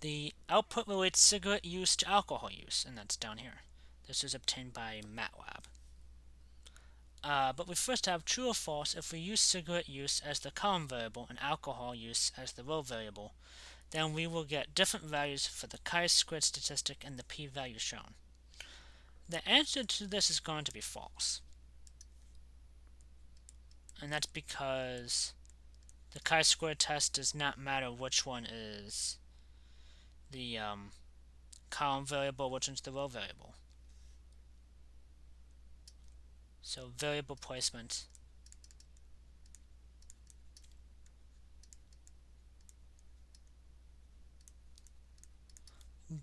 The output relates cigarette use to alcohol use, and that's down here. This is obtained by MATLAB. But we first have true or false. If we use cigarette use as the column variable and alcohol use as the row variable, then we will get different values for the chi-squared statistic and the p-value shown. The answer to this is going to be false. And that's because the chi-squared test does not matter which one is the column variable, which one's the row variable. So variable placement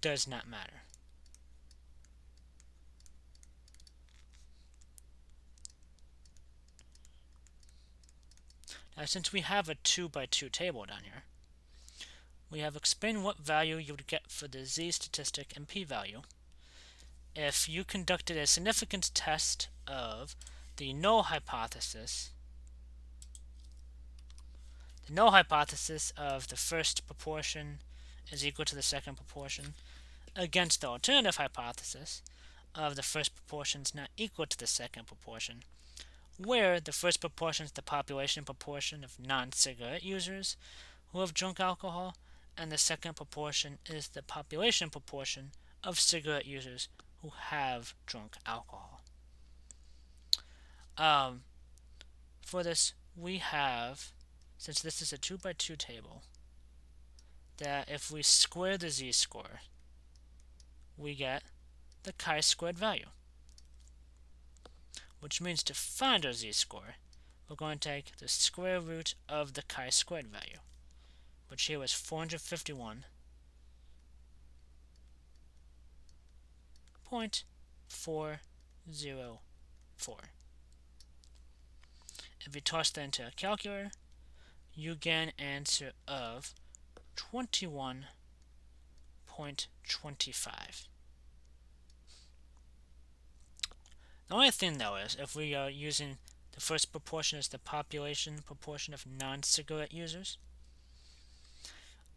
does not matter. Now, since we have a 2 by 2 table down here, we have explained what value you would get for the z statistic and p-value if you conducted a significance test of the null hypothesis. The null hypothesis of the first proportion is equal to the second proportion against the alternative hypothesis of the first proportion is not equal to the second proportion, where the first proportion is the population proportion of non-cigarette users who have drunk alcohol, and the second proportion is the population proportion of cigarette users who have drunk alcohol. For this, we have, since this is a 2 by 2 table, that if we square the z-score, we get the chi-squared value. Which means to find our z-score, we're going to take the square root of the chi-squared value, which here was 451.404. If you toss that into a calculator, you get an answer of 21.25. The only thing though is, if we are using the first proportion as the population proportion of non-cigarette users,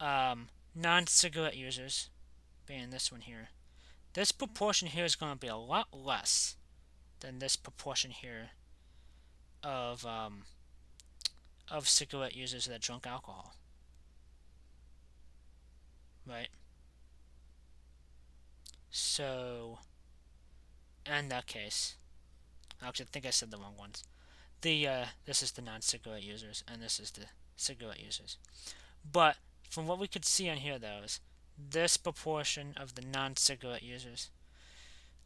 non-cigarette users, being this one here, this proportion here is going to be a lot less than this proportion here of cigarette users that drunk alcohol, right? So, in that case, actually, I think I said the wrong ones. This is the non-cigarette users, and this is the cigarette users. But from what we could see on here, though, is this proportion of the non-cigarette users,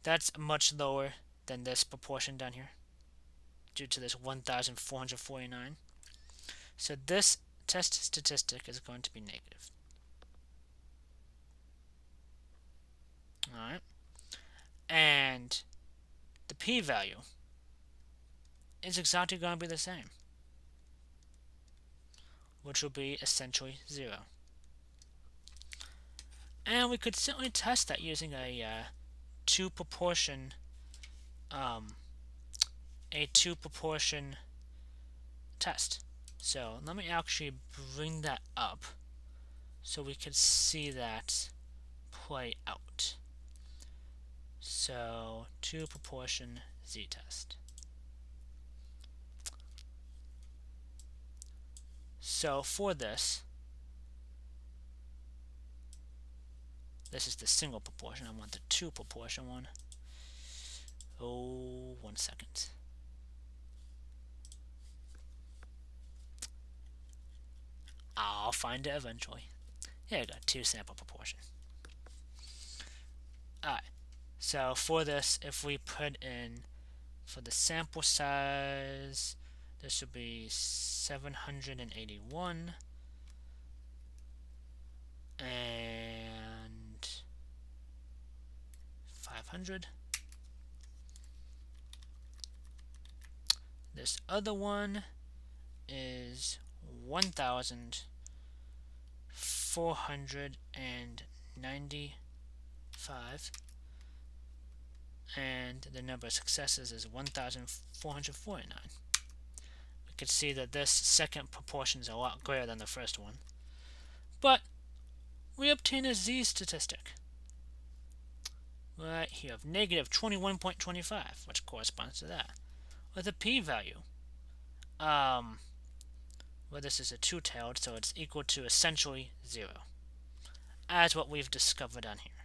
that's much lower than this proportion down here, due to this 1,449. So this test statistic is going to be negative. Alright. And the p-value is exactly going to be the same, which will be essentially 0. And we could certainly test that using a two proportion test. So let me actually bring that up so we could see that play out. So two proportion z-test. So for this is the single proportion. I want the two proportion one. Oh, 1 second. I'll find it eventually. Here we go, two sample proportion. Alright, so for this, if we put in, for the sample size, this would be 781, and 500. This other one is 1,495, and the number of successes is 1,449. We could see that this second proportion is a lot greater than the first one, but we obtain a z statistic right here of negative 21.25, which corresponds to that, with a p-value. Well, this is a two-tailed, so it's equal to essentially 0, as what we've discovered on here.